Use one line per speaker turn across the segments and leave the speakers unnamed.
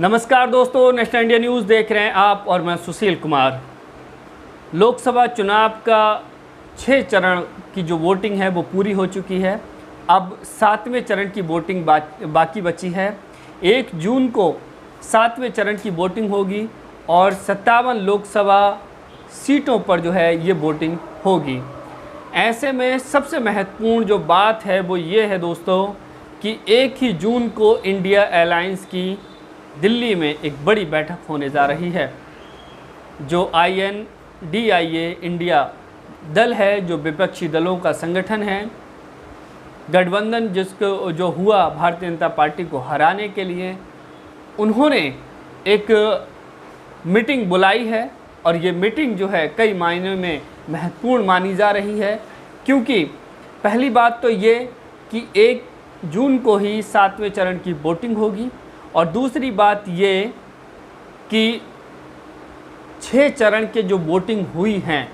नमस्कार दोस्तों, national India news देख रहे हैं आप और मैं सुशील कुमार। लोकसभा चुनाव का 6 चरण की जो वोटिंग है वो पूरी हो चुकी है। अब 7वें चरण की वोटिंग बाकी बची है। 1 जून को 7वें चरण की वोटिंग होगी और 57 लोकसभा सीटों पर जो है ये वोटिंग होगी। ऐसे में सबसे महत्वपूर्ण जो बात है वो ये है दोस्तों कि 1 ही जून को इंडिया अलायंस की दिल्ली में एक बड़ी बैठक होने जा रही है। जो INDIA इंडिया दल है, जो विपक्षी दलों का संगठन है, गठबंधन जिसको जो हुआ भारतीय जनता पार्टी को हराने के लिए, उन्होंने एक मीटिंग बुलाई है और ये मीटिंग जो है कई मायनों में महत्वपूर्ण मानी जा रही है। क्योंकि पहली बात तो ये कि 1 जून को ही 7वें चरण की वोटिंग होगी और दूसरी बात ये कि 6 चरण के जो वोटिंग हुई हैं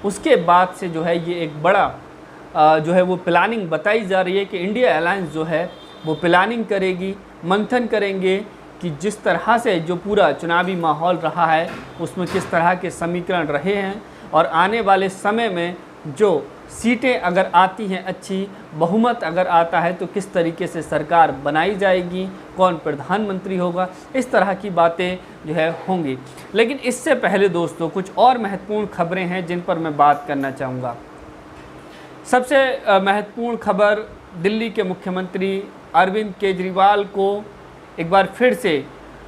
उसके बाद से जो है ये एक बड़ा जो है वो प्लानिंग बताई जा रही है कि इंडिया अलायंस जो है वो प्लानिंग करेगी, मंथन करेंगे कि जिस तरह से जो पूरा चुनावी माहौल रहा है उसमें किस तरह के समीकरण रहे हैं और आने वाले समय में जो सीटें अगर आती हैं अच्छी, बहुमत अगर आता है तो किस तरीके से सरकार बनाई जाएगी, कौन प्रधानमंत्री होगा, इस तरह की बातें जो है होंगी। लेकिन इससे पहले दोस्तों कुछ और महत्वपूर्ण खबरें हैं जिन पर मैं बात करना चाहूँगा। सबसे महत्वपूर्ण खबर, दिल्ली के मुख्यमंत्री अरविंद केजरीवाल को एक बार फिर से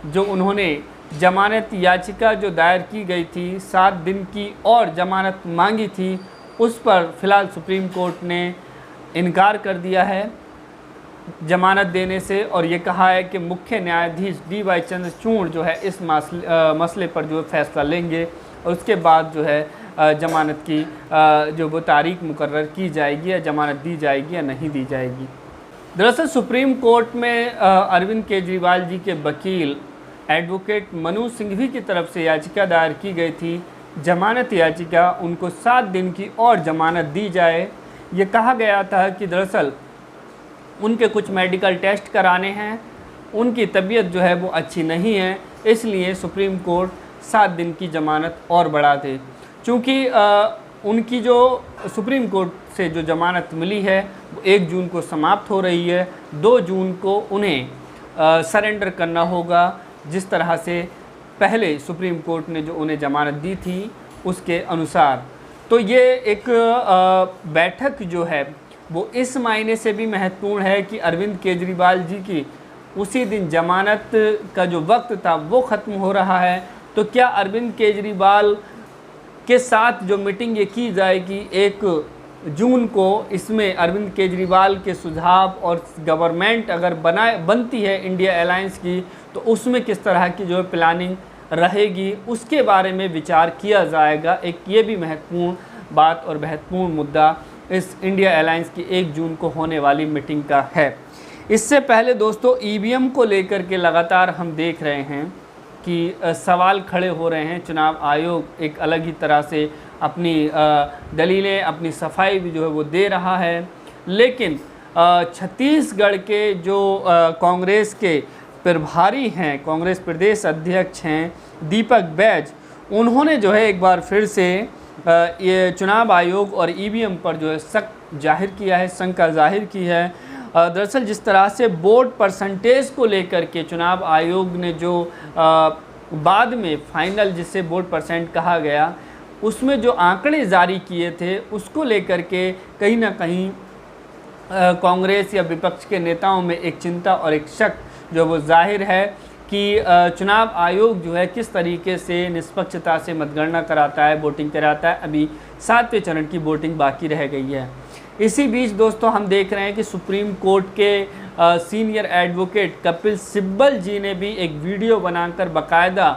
जो उन्होंने जमानत याचिका जो दायर की गई थी, 7 दिन की और जमानत मांगी थी, उस पर फ़िलहाल सुप्रीम कोर्ट ने इनकार कर दिया है जमानत देने से और ये कहा है कि मुख्य न्यायाधीश DY चंद्रचूड़ जो है इस मसले पर जो फैसला लेंगे और उसके बाद जो है जमानत की जो वो तारीख मुकर्रर की जाएगी या जमानत दी जाएगी या नहीं दी जाएगी। दरअसल सुप्रीम कोर्ट में अरविंद केजरीवाल जी के वकील एडवोकेट मनु सिंघवी की तरफ से याचिका दायर की गई थी, जमानत याचिका, उनको 7 दिन की और जमानत दी जाए। ये कहा गया था कि दरअसल उनके कुछ मेडिकल टेस्ट कराने हैं, उनकी तबीयत जो है वो अच्छी नहीं है, इसलिए सुप्रीम कोर्ट 7 दिन की जमानत और बढ़ा दे। चूँकि उनकी जो सुप्रीम कोर्ट से जो जमानत मिली है वो 1 जून को समाप्त हो रही है, 2 जून को उन्हें सरेंडर करना होगा जिस तरह से पहले सुप्रीम कोर्ट ने जो उन्हें जमानत दी थी उसके अनुसार। तो ये एक बैठक जो है वो इस मायने से भी महत्वपूर्ण है कि अरविंद केजरीवाल जी की उसी दिन जमानत का जो वक्त था वो ख़त्म हो रहा है। तो क्या अरविंद केजरीवाल के साथ जो मीटिंग ये की जाएगी 1 जून को, इसमें अरविंद केजरीवाल के सुझाव और गवर्नमेंट अगर बनती है इंडिया अलायंस की तो उसमें किस तरह की जो प्लानिंग रहेगी उसके बारे में विचार किया जाएगा। एक ये भी महत्वपूर्ण बात और महत्वपूर्ण मुद्दा इस इंडिया अलायंस की 1 जून को होने वाली मीटिंग का है। इससे पहले दोस्तों EVM को लेकर के लगातार हम देख रहे हैं कि सवाल खड़े हो रहे हैं। चुनाव आयोग एक अलग ही तरह से अपनी दलीलें, अपनी सफाई भी जो है वो दे रहा है, लेकिन छत्तीसगढ़ के जो कांग्रेस के प्रभारी हैं, कांग्रेस प्रदेश अध्यक्ष हैं दीपक बैज, उन्होंने जो है एक बार फिर से ये चुनाव आयोग और EVM पर जो है शक जाहिर किया है, शंका जाहिर की है। दरअसल जिस तरह से वोट परसेंटेज को लेकर के चुनाव आयोग ने जो बाद में फाइनल जिसे वोट परसेंट कहा गया उसमें जो आंकड़े जारी किए थे उसको लेकर के कहीं ना कहीं कांग्रेस या विपक्ष के नेताओं में एक चिंता और एक शक जो वो जाहिर है कि चुनाव आयोग जो है किस तरीके से निष्पक्षता से मतगणना कराता है, वोटिंग कराता है। अभी 7वें चरण की वोटिंग बाकी रह गई है। इसी बीच दोस्तों हम देख रहे हैं कि सुप्रीम कोर्ट के सीनियर एडवोकेट कपिल सिब्बल जी ने भी एक वीडियो बनाकर बाकायदा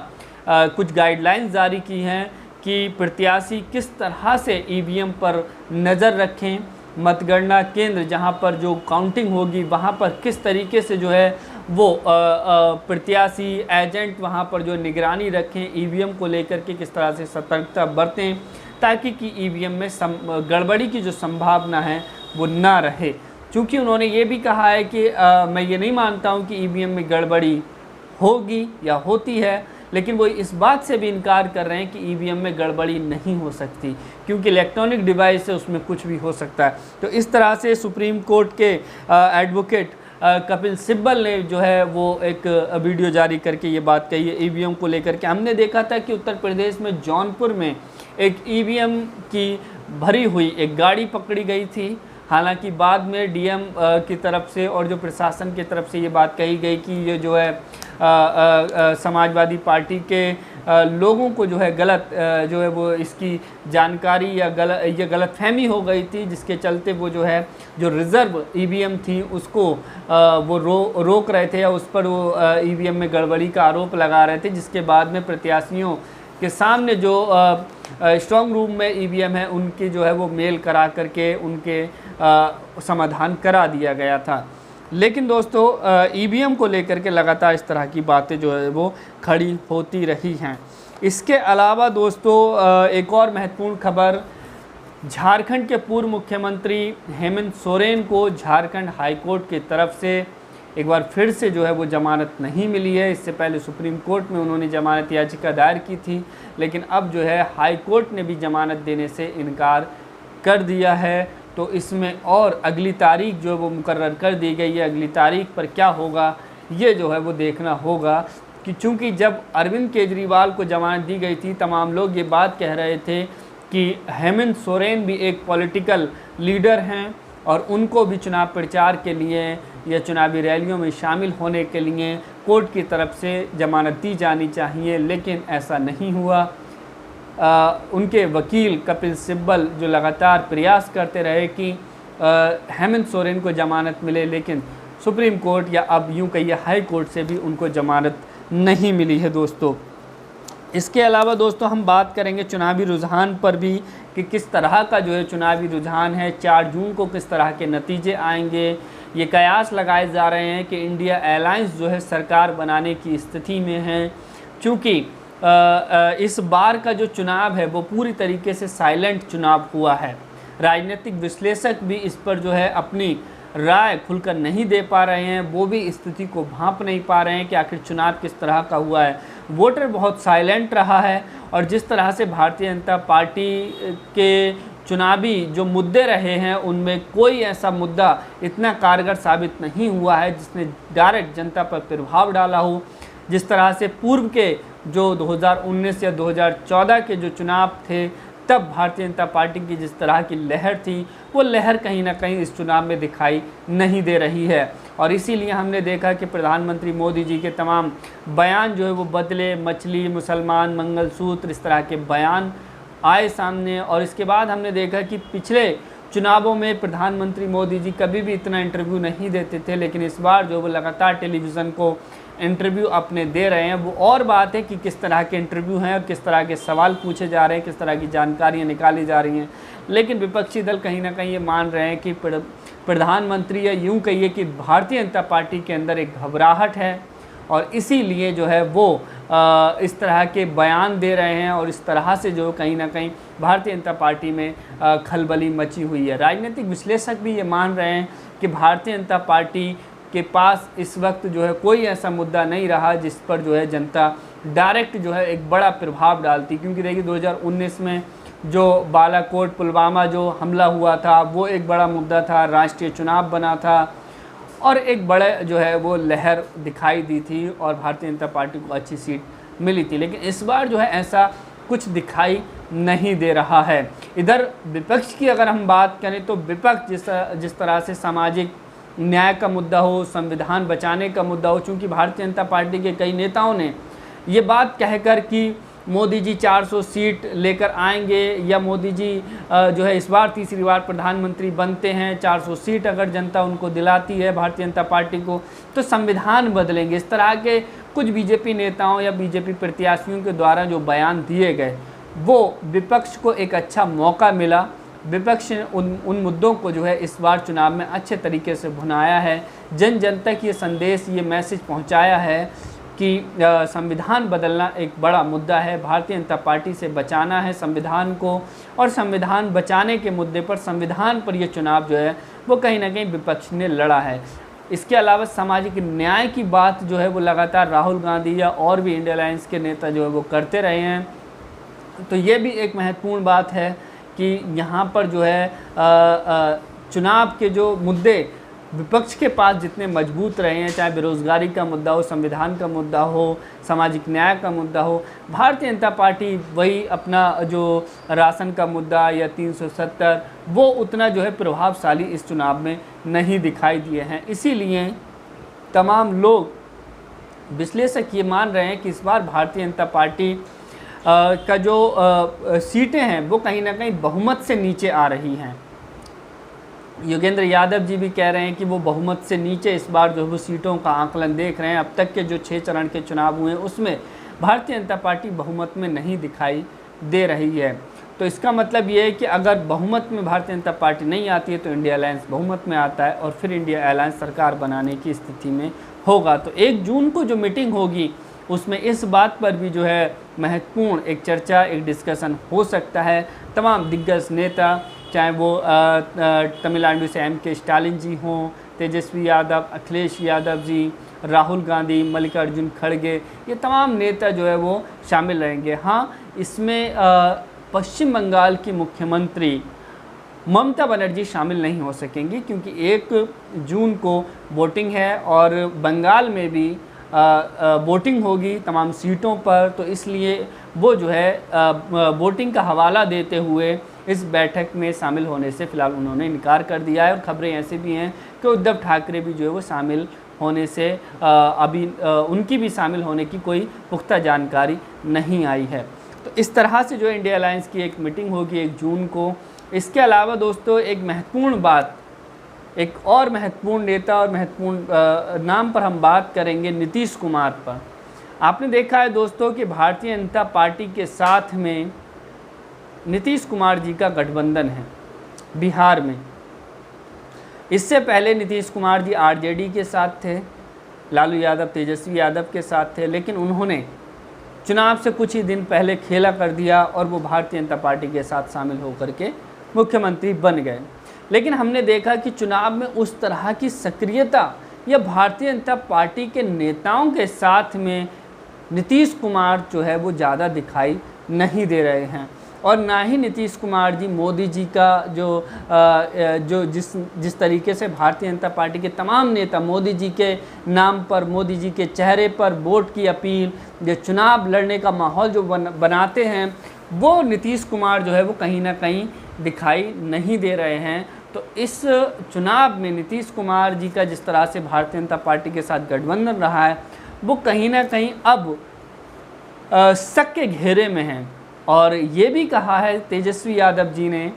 कुछ गाइडलाइंस जारी की हैं कि प्रत्याशी किस तरह से EVM पर नज़र रखें, मतगणना केंद्र जहां पर जो काउंटिंग होगी वहां पर किस तरीके से जो है वो प्रत्याशी एजेंट वहां पर जो निगरानी रखें, EVM को लेकर के किस तरह से सतर्कता बरतें ताकि कि EVM में गड़बड़ी की जो संभावना है वो ना रहे। चूँकि उन्होंने ये भी कहा है कि मैं ये नहीं मानता हूँ कि EVM में गड़बड़ी होगी या होती है, लेकिन वो इस बात से भी इनकार कर रहे हैं कि ईवीएम में गड़बड़ी नहीं हो सकती, क्योंकि इलेक्ट्रॉनिक डिवाइस है, उसमें कुछ भी हो सकता है। तो इस तरह से सुप्रीम कोर्ट के एडवोकेट कपिल सिब्बल ने जो है वो एक वीडियो जारी करके ये बात कही है ईवीएम को लेकर के। हमने देखा था कि उत्तर प्रदेश में जौनपुर में एक ईवीएम की भरी हुई एक गाड़ी पकड़ी गई थी। हालांकि बाद में डीएम की तरफ से और जो प्रशासन की तरफ से ये बात कही गई कि ये जो है समाजवादी पार्टी के लोगों को जो है गलत जो है वो इसकी जानकारी या गलतफहमी हो गई थी, जिसके चलते वो जो है जो रिज़र्व ईवीएम थी उसको वो रोक रहे थे या उस पर वो ईवीएम में गड़बड़ी का आरोप लगा रहे थे, जिसके बाद में प्रत्याशियों के सामने जो स्ट्रॉन्ग रूम में ईवीएम है उनकी जो है वो मेल करा करके उनके समाधान करा दिया गया था। लेकिन दोस्तों ईवीएम को लेकर के लगातार इस तरह की बातें जो है वो खड़ी होती रही हैं। इसके अलावा दोस्तों एक और महत्वपूर्ण खबर, झारखंड के पूर्व मुख्यमंत्री हेमंत सोरेन को झारखंड हाईकोर्ट की तरफ से एक बार फिर से जो है वो जमानत नहीं मिली है। इससे पहले सुप्रीम कोर्ट में उन्होंने जमानत याचिका दायर की थी, लेकिन अब जो है हाई कोर्ट ने भी जमानत देने से इनकार कर दिया है। तो इसमें और अगली तारीख जो है वो मुकर्रर कर दी गई है। अगली तारीख पर क्या होगा ये जो है वो देखना होगा, कि चूँकि जब अरविंद केजरीवाल को जमानत दी गई थी तमाम लोग ये बात कह रहे थे कि हेमंत सोरेन भी एक पॉलिटिकल लीडर हैं और उनको भी चुनाव प्रचार के लिए या चुनावी रैलियों में शामिल होने के लिए कोर्ट की तरफ से जमानत दी जानी चाहिए, लेकिन ऐसा नहीं हुआ। उनके वकील कपिल सिब्बल जो लगातार प्रयास करते रहे कि हेमंत सोरेन को जमानत मिले, लेकिन सुप्रीम कोर्ट या अब यूँ कहिए हाई कोर्ट से भी उनको जमानत नहीं मिली है दोस्तों। इसके अलावा दोस्तों हम बात करेंगे चुनावी रुझान पर भी कि किस तरह का जो है चुनावी रुझान है, 4 जून को किस तरह के नतीजे आएंगे। ये कयास लगाए जा रहे हैं कि इंडिया अलायंस जो है सरकार बनाने की स्थिति में है, क्योंकि इस बार का जो चुनाव है वो पूरी तरीके से साइलेंट चुनाव हुआ है। राजनीतिक विश्लेषक भी इस पर जो है अपनी राय खुलकर नहीं दे पा रहे हैं, वो भी स्थिति को भांप नहीं पा रहे हैं कि आखिर चुनाव किस तरह का हुआ है। वोटर बहुत साइलेंट रहा है और जिस तरह से भारतीय जनता पार्टी के चुनावी जो मुद्दे रहे हैं उनमें कोई ऐसा मुद्दा इतना कारगर साबित नहीं हुआ है जिसने डायरेक्ट जनता पर प्रभाव डाला हो। जिस तरह से पूर्व के जो 2019 या 2014 के जो चुनाव थे तब भारतीय जनता पार्टी की जिस तरह की लहर थी वो लहर कहीं ना कहीं इस चुनाव में दिखाई नहीं दे रही है। और इसीलिए हमने देखा कि प्रधानमंत्री मोदी जी के तमाम बयान जो है वो बदले, मछली, मुसलमान, मंगलसूत्र, इस तरह के बयान आए सामने। और इसके बाद हमने देखा कि पिछले चुनावों में प्रधानमंत्री मोदी जी कभी भी इतना इंटरव्यू नहीं देते थे, लेकिन इस बार जो वो लगातार टेलीविज़न को इंटरव्यू अपने दे रहे हैं। वो और बात है कि किस तरह के इंटरव्यू हैं और किस तरह के सवाल पूछे जा रहे हैं, किस तरह की जानकारियाँ निकाली जा रही हैं। लेकिन विपक्षी दल कहीं ना कहीं ये मान रहे हैं कि प्रधानमंत्री या यूँ कहिए कि भारतीय जनता पार्टी के अंदर एक घबराहट है और इसीलिए जो है वो इस तरह के बयान दे रहे हैं और इस तरह से जो कहीं ना कहीं भारतीय जनता पार्टी में खलबली मची हुई है। राजनीतिक विश्लेषक भी ये मान रहे हैं कि भारतीय जनता पार्टी के पास इस वक्त जो है कोई ऐसा मुद्दा नहीं रहा जिस पर जो है जनता डायरेक्ट जो है एक बड़ा प्रभाव डालती, क्योंकि देखिए 2019 में जो बालाकोट पुलवामा जो हमला हुआ था वो एक बड़ा मुद्दा था, राष्ट्रीय चुनाव बना था और एक बड़े जो है वो लहर दिखाई दी थी और भारतीय जनता पार्टी को अच्छी सीट मिली थी। लेकिन इस बार जो है ऐसा कुछ दिखाई नहीं दे रहा है। इधर विपक्ष की अगर हम बात करें तो विपक्ष जिस तरह से सामाजिक न्याय का मुद्दा हो, संविधान बचाने का मुद्दा हो, चूँकि भारतीय जनता पार्टी के कई नेताओं ने ये बात कहकर कि मोदी जी 400 सीट लेकर आएंगे या मोदी जी जो है इस बार तीसरी बार प्रधानमंत्री बनते हैं, 400 सीट अगर जनता उनको दिलाती है भारतीय जनता पार्टी को तो संविधान बदलेंगे। इस तरह के कुछ बीजेपी नेताओं या बीजेपी प्रत्याशियों के द्वारा जो बयान दिए गए वो विपक्ष को एक अच्छा मौका मिला। विपक्ष ने उन मुद्दों को जो है इस बार चुनाव में अच्छे तरीके से भुनाया है, जन जन तक ये संदेश, ये मैसेज पहुंचाया है कि संविधान बदलना एक बड़ा मुद्दा है, भारतीय जनता पार्टी से बचाना है संविधान को और संविधान बचाने के मुद्दे पर, संविधान पर ये चुनाव जो है वो कहीं ना कहीं विपक्ष ने लड़ा है। इसके अलावा सामाजिक न्याय की बात जो है वो लगातार राहुल गांधी या और भी इंडिया अलायंस के नेता जो है वो करते रहे हैं। तो ये भी एक महत्वपूर्ण बात है कि यहाँ पर जो है चुनाव के जो मुद्दे विपक्ष के पास जितने मजबूत रहे हैं, चाहे बेरोज़गारी का मुद्दा हो, संविधान का मुद्दा हो, सामाजिक न्याय का मुद्दा हो, भारतीय जनता पार्टी वही अपना जो राशन का मुद्दा या 370 वो उतना जो है प्रभावशाली इस चुनाव में नहीं दिखाई दिए हैं। इसीलिए तमाम लोग विश्लेषक ये मान रहे हैं कि इस बार भारतीय जनता पार्टी का जो सीटें हैं वो कहीं ना कहीं बहुमत से नीचे आ रही हैं। योगेंद्र यादव जी भी कह रहे हैं कि वो बहुमत से नीचे इस बार जो वो सीटों का आकलन देख रहे हैं। अब तक के जो 6 चरण के चुनाव हुए उसमें भारतीय जनता पार्टी बहुमत में नहीं दिखाई दे रही है। तो इसका मतलब ये है कि अगर बहुमत में भारतीय जनता पार्टी नहीं आती है तो इंडिया अलायंस बहुमत में आता है और फिर इंडिया अलायंस सरकार बनाने की स्थिति में होगा। तो 1 जून को जो मीटिंग होगी उसमें इस बात पर भी जो है महत्वपूर्ण एक चर्चा, एक डिस्कशन हो सकता है। तमाम दिग्गज नेता, चाहे वो तमिलनाडु से के स्टालिन जी हों, तेजस्वी यादव, अखिलेश यादव जी, राहुल गांधी, मल्लिकार्जुन खड़गे, ये तमाम नेता जो है वो शामिल रहेंगे। हाँ, इसमें पश्चिम बंगाल की मुख्यमंत्री ममता बनर्जी शामिल नहीं हो सकेंगी क्योंकि 1 जून को वोटिंग है और बंगाल में भी वोटिंग होगी तमाम सीटों पर। तो इसलिए वो जो है वोटिंग का हवाला देते हुए इस बैठक में शामिल होने से फ़िलहाल उन्होंने इनकार कर दिया है। और ख़बरें ऐसी भी हैं कि उद्धव ठाकरे भी जो है वो शामिल होने से अभी उनकी भी शामिल होने की कोई पुख्ता जानकारी नहीं आई है। तो इस तरह से जो इंडिया अलायंस की एक मीटिंग होगी 1 जून को। इसके अलावा दोस्तों एक महत्वपूर्ण बात, एक और महत्वपूर्ण नेता और महत्वपूर्ण नाम पर हम बात करेंगे, नीतीश कुमार पर। आपने देखा है दोस्तों कि भारतीय जनता पार्टी के साथ में नीतीश कुमार जी का गठबंधन है बिहार में। इससे पहले नीतीश कुमार जी आरजेडी के साथ थे, लालू यादव, तेजस्वी यादव के साथ थे, लेकिन उन्होंने चुनाव से कुछ ही दिन पहले खेला कर दिया और वो भारतीय जनता पार्टी के साथ शामिल होकर के मुख्यमंत्री बन गए। लेकिन हमने देखा कि चुनाव में उस तरह की सक्रियता या भारतीय जनता पार्टी के नेताओं के साथ में नीतीश कुमार जो है वो ज़्यादा दिखाई नहीं दे रहे हैं। और ना ही नीतीश कुमार जी मोदी जी का जो जिस तरीके से भारतीय जनता पार्टी के तमाम नेता मोदी जी के नाम पर, मोदी जी के चेहरे पर वोट की अपील, जो चुनाव लड़ने का माहौल जो बनाते हैं, वो नीतीश कुमार जो है वो कहीं ना कहीं दिखाई नहीं दे रहे हैं। तो इस चुनाव में नीतीश कुमार जी का जिस तरह से भारतीय जनता पार्टी के साथ गठबंधन रहा है वो कहीं ना कहीं अब शक के घेरे में है। और ये भी कहा है तेजस्वी यादव जी ने,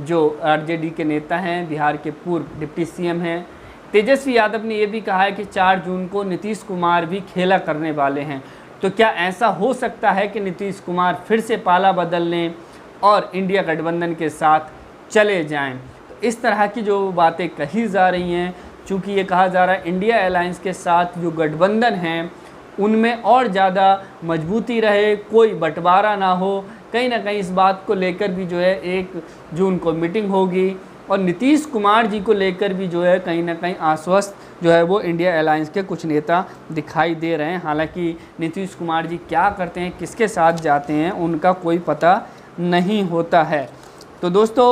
जो आरजेडी के नेता हैं, बिहार के पूर्व डिप्टी सीएम हैं, तेजस्वी यादव ने ये भी कहा है कि 4 जून को नीतीश कुमार भी खेला करने वाले हैं। तो क्या ऐसा हो सकता है कि नीतीश कुमार फिर से पाला बदल लें और इंडिया गठबंधन के साथ चले जाएं? तो इस तरह की जो बातें कही जा रही हैं, चूँकि ये कहा जा रहा है इंडिया अलायंस के साथ जो गठबंधन हैं उनमें और ज़्यादा मजबूती रहे, कोई बंटवारा ना हो, कहीं ना कहीं इस बात को लेकर भी जो है 1 जून को मीटिंग होगी। और नीतीश कुमार जी को लेकर भी जो है कहीं ना कहीं आश्वस्त जो है वो इंडिया अलायंस के कुछ नेता दिखाई दे रहे हैं। हालांकि नीतीश कुमार जी क्या करते हैं, किसके साथ जाते हैं, उनका कोई पता नहीं होता है। तो दोस्तों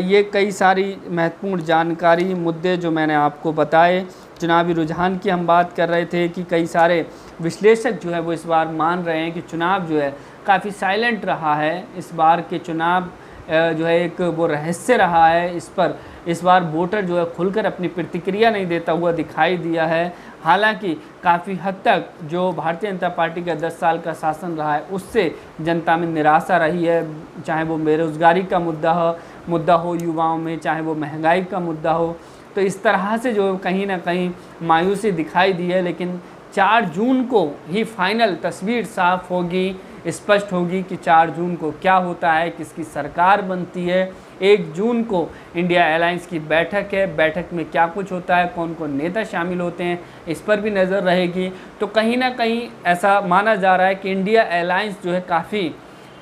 ये कई सारी महत्वपूर्ण जानकारी, मुद्दे जो मैंने आपको बताए। चुनावी रुझान की हम बात कर रहे थे कि कई सारे विश्लेषक जो है वो इस बार मान रहे हैं कि चुनाव जो है काफ़ी साइलेंट रहा है। इस बार के चुनाव जो है एक वो रहस्य रहा है। इस पर इस बार वोटर जो है खुलकर अपनी प्रतिक्रिया नहीं देता हुआ दिखाई दिया है। हालांकि काफ़ी हद तक जो भारतीय जनता पार्टी का 10 साल का शासन रहा है उससे जनता में निराशा रही है, चाहे वो बेरोज़गारी का मुद्दा हो युवाओं में, चाहे वो महंगाई का मुद्दा हो। तो इस तरह से जो कहीं ना कहीं मायूसी दिखाई दी है। लेकिन 4 जून को ही फाइनल तस्वीर साफ होगी, स्पष्ट होगी कि 4 जून को क्या होता है, किसकी सरकार बनती है। 1 जून को इंडिया अलायंस की बैठक है, बैठक में क्या कुछ होता है, कौन कौन नेता शामिल होते हैं, इस पर भी नज़र रहेगी। तो कहीं ना कहीं ऐसा माना जा रहा है कि इंडिया अलायंस जो है काफ़ी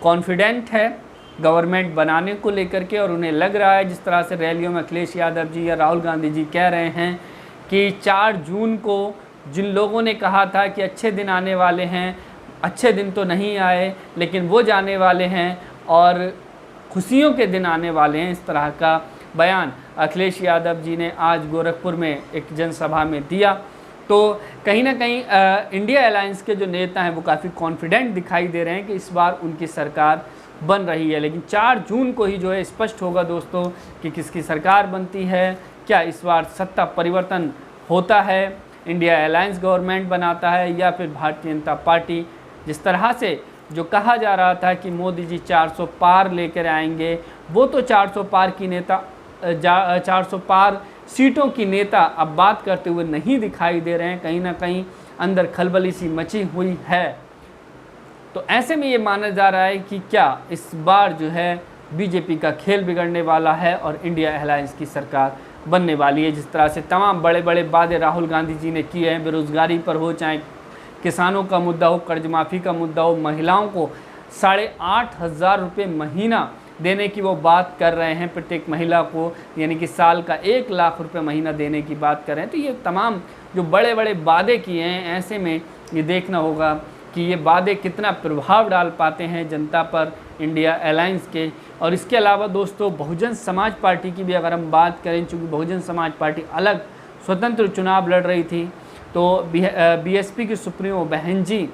कॉन्फिडेंट है गवर्नमेंट बनाने को लेकर के। और उन्हें लग रहा है जिस तरह से रैलियों में अखिलेश यादव जी या राहुल गांधी जी कह रहे हैं कि 4 जून को जिन लोगों ने कहा था कि अच्छे दिन आने वाले हैं, अच्छे दिन तो नहीं आए लेकिन वो जाने वाले हैं और खुशियों के दिन आने वाले हैं, इस तरह का बयान अखिलेश यादव जी ने आज गोरखपुर में एक जनसभा में दिया। तो कहीं ना कहीं इंडिया अलायंस के जो नेता हैं वो काफ़ी कॉन्फिडेंट दिखाई दे रहे हैं कि इस बार उनकी सरकार बन रही है। लेकिन 4 जून को ही जो है स्पष्ट होगा दोस्तों कि किसकी सरकार बनती है, क्या इस बार सत्ता परिवर्तन होता है, इंडिया अलायंस गवर्नमेंट बनाता है या फिर भारतीय जनता पार्टी। जिस तरह से जो कहा जा रहा था कि मोदी जी 400 पार लेकर आएंगे, वो तो 400 पार की नेता 400 पार सीटों की नेता अब बात करते हुए नहीं दिखाई दे रहे हैं। कहीं ना कहीं अंदर खलबली सी मची हुई है। तो ऐसे में ये माना जा रहा है कि क्या इस बार जो है बीजेपी का खेल बिगड़ने वाला है और इंडिया अलायंस की सरकार बनने वाली है। जिस तरह से तमाम बड़े बड़े वादे राहुल गांधी जी ने किए हैं, बेरोज़गारी पर हो, चाहे किसानों का मुद्दा हो, कर्ज माफ़ी का मुद्दा हो, महिलाओं को 8,500 रुपये महीना देने की वो बात कर रहे हैं प्रत्येक महिला को, यानी कि साल का 1 लाख रुपए महीना देने की बात कर रहे हैं। तो ये तमाम जो बड़े बड़े वादे किए हैं, ऐसे में ये देखना होगा कि ये वादे कितना प्रभाव डाल पाते हैं जनता पर इंडिया अलायंस के। और इसके अलावा दोस्तों बहुजन समाज पार्टी की भी अगर हम बात करें, चूँकि बहुजन समाज पार्टी अलग स्वतंत्र चुनाव लड़ रही थी, तो बीएसपी की सुप्रीमो बहन जी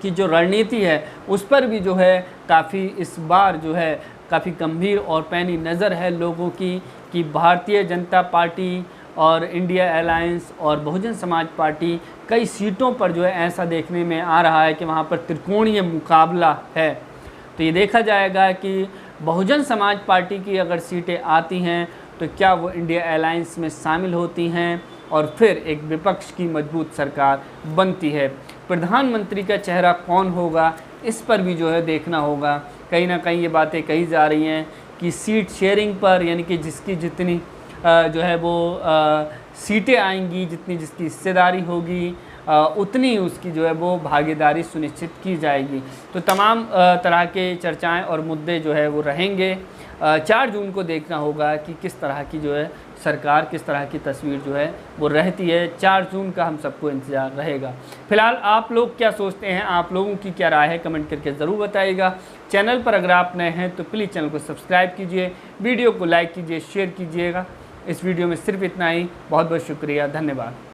की जो रणनीति है उस पर भी जो है काफ़ी इस बार जो है काफ़ी गंभीर और पैनी नज़र है लोगों की कि भारतीय जनता पार्टी और इंडिया अलायंस और बहुजन समाज पार्टी कई सीटों पर जो है ऐसा देखने में आ रहा है कि वहाँ पर त्रिकोणीय मुकाबला है। तो ये देखा जाएगा कि बहुजन समाज पार्टी की अगर सीटें आती हैं तो क्या वो इंडिया अलायंस में शामिल होती हैं और फिर एक विपक्ष की मजबूत सरकार बनती है। प्रधानमंत्री का चेहरा कौन होगा, इस पर भी जो है देखना होगा। कहीं ना कहीं ये बातें कही जा रही हैं कि सीट शेयरिंग पर, यानी कि जिसकी जितनी जो है वो सीटें आएंगी, जितनी जिसकी हिस्सेदारी होगी, उतनी उसकी जो है वो भागीदारी सुनिश्चित की जाएगी। तो तमाम तरह के चर्चाएं और मुद्दे जो है वो रहेंगे। 4 जून को देखना होगा कि किस तरह की जो है सरकार, किस तरह की तस्वीर जो है वो रहती है। 4 जून का हम सबको इंतज़ार रहेगा। फिलहाल आप लोग क्या सोचते हैं, आप लोगों की क्या राय है, कमेंट करके ज़रूर बताइएगा। चैनल पर अगर आप नए हैं तो प्लीज़ चैनल को सब्सक्राइब कीजिए, वीडियो को लाइक कीजिए, शेयर कीजिएगा। इस वीडियो में सिर्फ इतना ही। बहुत बहुत शुक्रिया, धन्यवाद।